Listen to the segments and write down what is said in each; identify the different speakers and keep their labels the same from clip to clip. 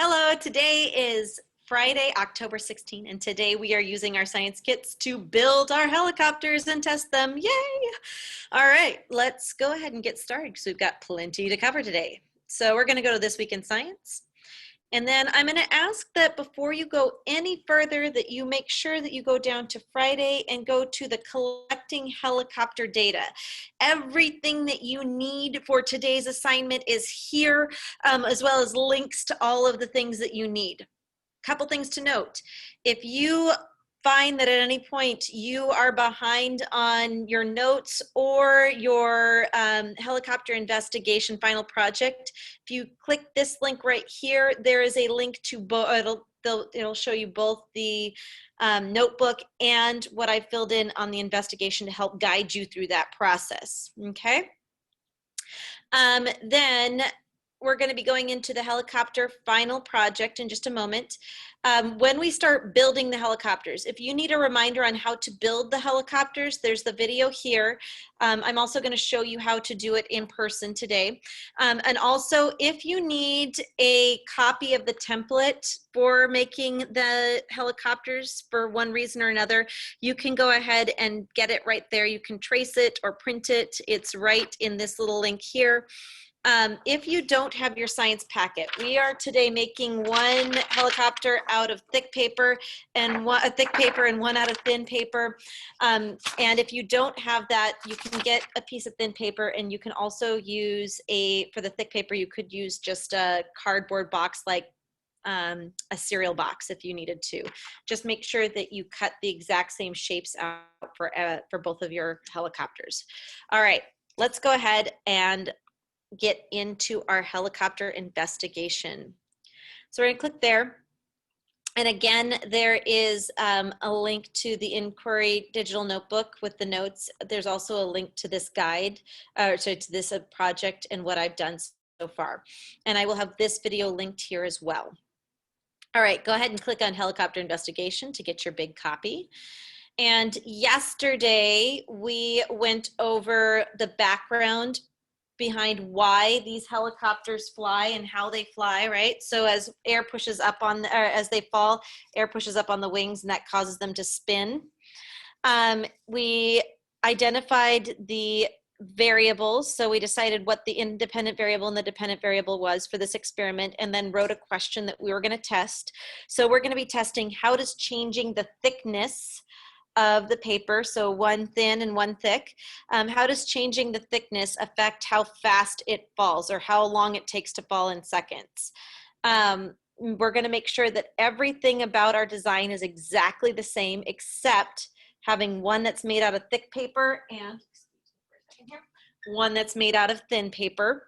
Speaker 1: Hello, today is Friday, October 16, and today we are using our science kits to build our helicopters and test them. Yay! All right, let's go ahead and get started because we've got plenty to cover today. So we're going to go to This Week in Science. And then I'm going to ask that before you go any further that you make sure that you go down to Friday and go to the collecting helicopter data. Everything that you need for today's assignment is here, as well as links to all of the things that you need. Couple things to note. If you find that at any point you are behind on your notes or your helicopter investigation final project, if you click this link right here, there is a link to both. It'll show you both the notebook and what I filled in on the investigation to help guide you through that process. Okay. Then we're going to be going into the helicopter final project in just a moment. When we start building the helicopters, if you need a reminder on how to build the helicopters, there's the video here. I'm also going to show you how to do it in person today. And also, if you need a copy of the template for making the helicopters for one reason or another, you can go ahead and get it right there. You can trace it or print it. It's right in this little link here. If you don't have your science packet, we are today making one helicopter out of thick paper and one out of thin paper. And if you don't have that, you can get a piece of thin paper, and you can also use for the thick paper, you could use just a cardboard box like a cereal box if you needed to. Just make sure that you cut the exact same shapes out for both of your helicopters. All right, let's go ahead and get into our helicopter investigation. So we're going to click there. And again, there is a link to the Inquiry Digital Notebook with the notes. There's also a link to this guide, to this project and what I've done so far. And I will have this video linked here as well. All right, go ahead and click on Helicopter Investigation to get your big copy. And yesterday, we went over the background behind why these helicopters fly and how they fly, right? So as air pushes up on, or as they fall, air pushes up on the wings, and that causes them to spin. We identified the variables, so we decided what the independent variable and the dependent variable was for this experiment, and then wrote a question that we were going to test. So we're going to be testing how does changing the thickness of the paper, so one thin and one thick, how does changing the thickness affect how fast it falls or how long it takes to fall in seconds? We're going to make sure that everything about our design is exactly the same, except having one that's made out of thick paper and one that's made out of thin paper.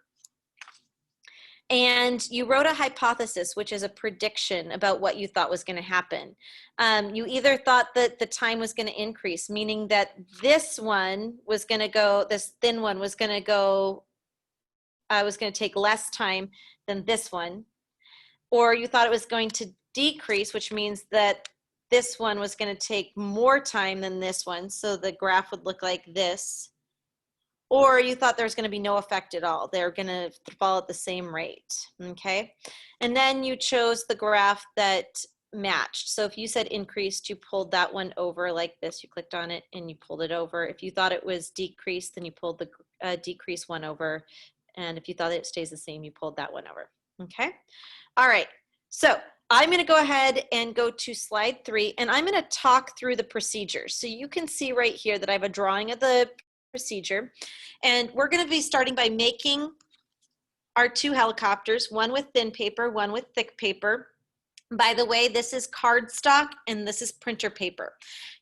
Speaker 1: And you wrote a hypothesis, which is a prediction about what you thought was going to happen. You either thought that the time was going to increase, meaning that this one was going to go, this thin one was going to go, was going to take less time than this one. Or you thought it was going to decrease, which means that this one was going to take more time than this one. So the graph would look like this. Or you thought there was going to be no effect at all. They're going to fall at the same rate, okay? And then you chose the graph that matched. So if you said increased, you pulled that one over like this. You clicked on it and you pulled it over. If you thought it was decreased, then you pulled the decrease one over. And if you thought it stays the same, you pulled that one over, okay? All right, so I'm going to go ahead and go to slide 3, and I'm going to talk through the procedure. So you can see right here that I have a drawing of the procedure, and we're going to be starting by making our two helicopters, one with thin paper, one with thick paper. By the way, this is cardstock and this is printer paper.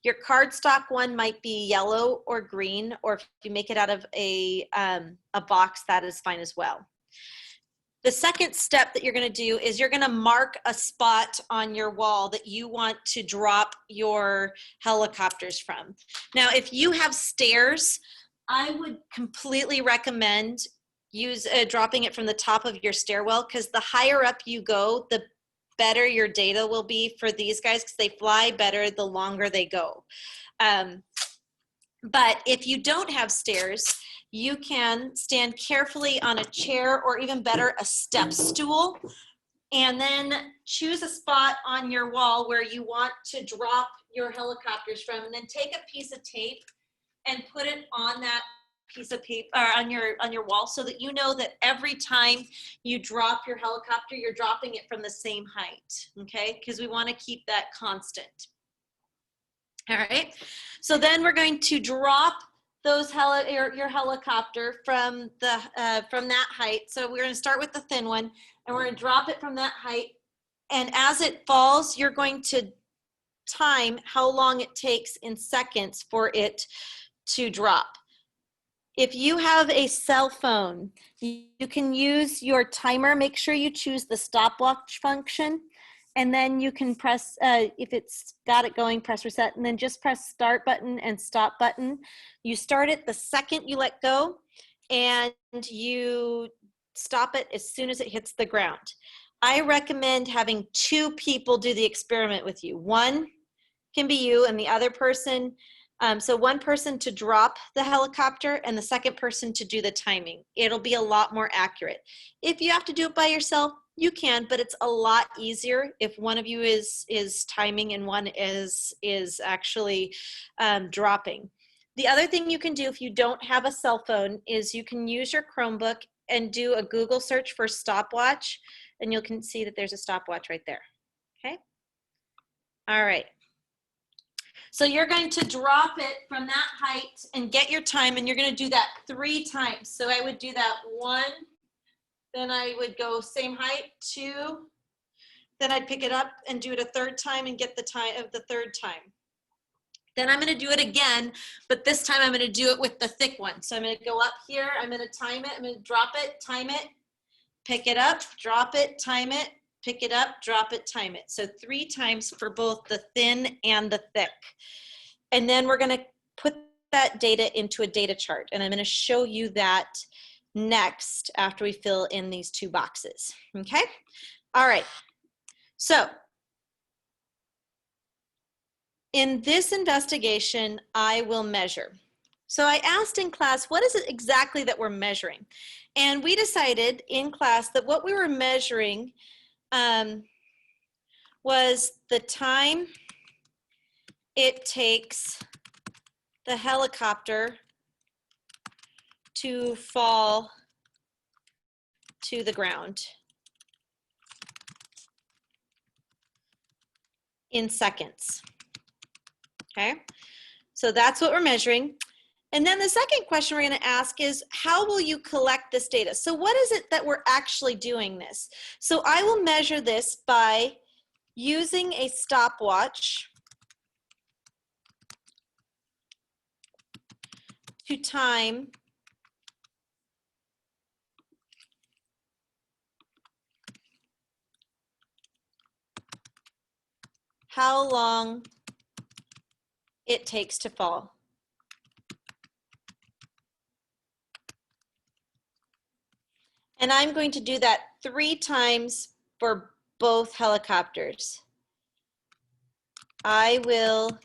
Speaker 1: Your cardstock one might be yellow or green, or if you make it out of a box, that is fine as well. The second step that you're going to do is you're going to mark a spot on your wall that you want to drop your helicopters from. Now, if you have stairs, I would completely recommend dropping it from the top of your stairwell, because the higher up you go, the better your data will be for these guys, because they fly better the longer they go. But if you don't have stairs, you can stand carefully on a chair, or even better, a step stool, and then choose a spot on your wall where you want to drop your helicopters from, and then take a piece of tape and put it on that piece of paper, or on your wall, so that you know that every time you drop your helicopter, you're dropping it from the same height, okay? Because we want to keep that constant. All right, so then we're going to drop those your helicopter from that height. So we're going to start with the thin one, and we're going to drop it from that height. And as it falls, you're going to time how long it takes in seconds for it to drop. If you have a cell phone, you can use your timer. Make sure you choose the stopwatch function, and then you can press, if it's got it going, press reset, and then just press start button and stop button. You start it the second you let go, and you stop it as soon as it hits the ground. I recommend having 2 people do the experiment with you. One can be you and the other person. So one person to drop the helicopter and the second person to do the timing. It'll be a lot more accurate. If you have to do it by yourself, you can, but it's a lot easier if one of you is timing and one is actually dropping. The other thing you can do if you don't have a cell phone is you can use your Chromebook and do a Google search for stopwatch, and you can see that there's a stopwatch right there, okay? All right. So you're going to drop it from that height and get your time, and you're going to do that 3 times. So I would do that 1, then I would go same height, 2, then I'd pick it up and do it a 3rd time and get the time of the 3rd time. Then I'm going to do it again, but this time I'm going to do it with the thick one. So I'm going to go up here, I'm going to time it, I'm going to drop it, time it, pick it up, drop it, time it, pick it up, drop it, time it. So 3 times for both the thin and the thick. And then we're going to put that data into a data chart. And I'm going to show you that next after we fill in these 2 boxes. Okay? All right. So in this investigation, I will measure. So I asked in class, what is it exactly that we're measuring? And we decided in class that what we were measuring was the time it takes the helicopter to fall to the ground in seconds. Okay, so that's what we're measuring. And then the second question we're going to ask is, how will you collect this data? So what is it that we're actually doing this? So I will measure this by using a stopwatch to time how long it takes to fall. And I'm going to do that 3 times for both helicopters. I will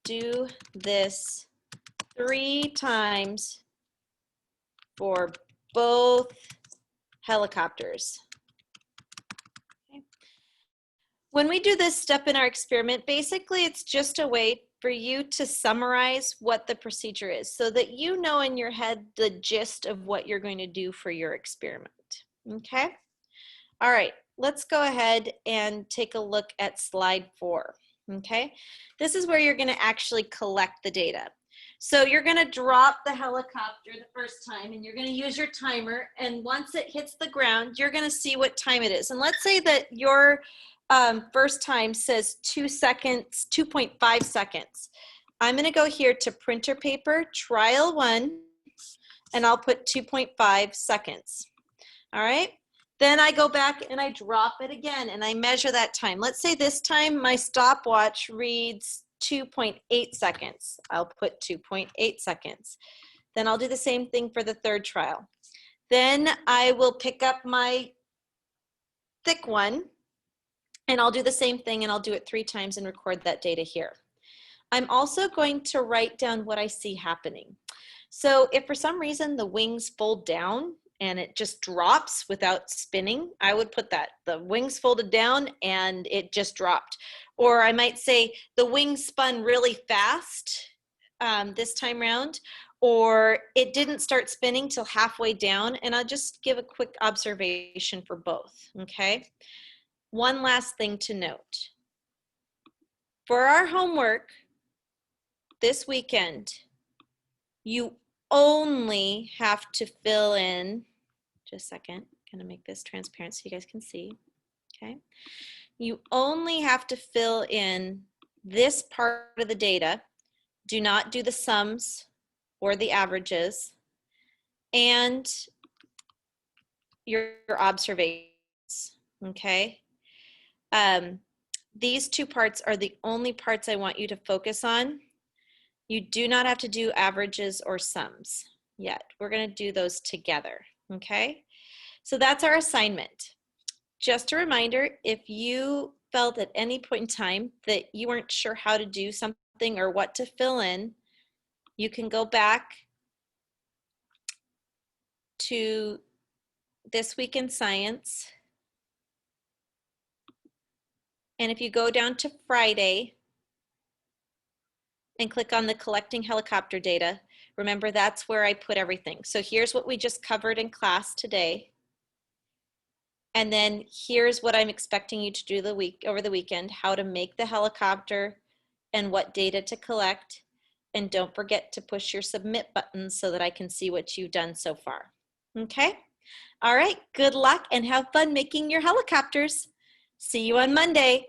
Speaker 1: do this 3 times for both helicopters. Okay. When we do this step in our experiment, basically it's just a way for you to summarize what the procedure is so that you know in your head the gist of what you're going to do for your experiment. Okay? All right, let's go ahead and take a look at slide 4. Okay? This is where you're going to actually collect the data. So you're going to drop the helicopter the first time, and you're going to use your timer, and once it hits the ground, you're going to see what time it is. And let's say that your first time says 2 seconds, 2.5 seconds. I'm going to go here to printer paper, trial 1, and I'll put 2.5 seconds. All right. Then I go back and I drop it again and I measure that time. Let's say this time my stopwatch reads 2.8 seconds. I'll put 2.8 seconds. Then I'll do the same thing for the 3rd trial. Then I will pick up my thick one and I'll do the same thing, and I'll do it 3 times and record that data here. I'm also going to write down what I see happening. So if for some reason the wings fold down and it just drops without spinning, I would put that. The wings folded down and it just dropped. Or I might say the wings spun really fast this time round, or it didn't start spinning till halfway down, and I'll just give a quick observation for both, okay? One last thing to note. For our homework this weekend, you only have to fill in, just a second, I'm gonna make this transparent so you guys can see, okay? You only have to fill in this part of the data. Do not do the sums or the averages, and your observations, okay? These two parts are the only parts I want you to focus on. You do not have to do averages or sums yet. We're gonna do those together, okay? So that's our assignment. Just a reminder, if you felt at any point in time that you weren't sure how to do something or what to fill in, you can go back to This Week in Science. And if you go down to Friday and click on the Collecting Helicopter Data, remember that's where I put everything. So here's what we just covered in class today. And then here's what I'm expecting you to do over the weekend, how to make the helicopter and what data to collect. And don't forget to push your submit button so that I can see what you've done so far. Okay? All right, good luck and have fun making your helicopters. See you on Monday.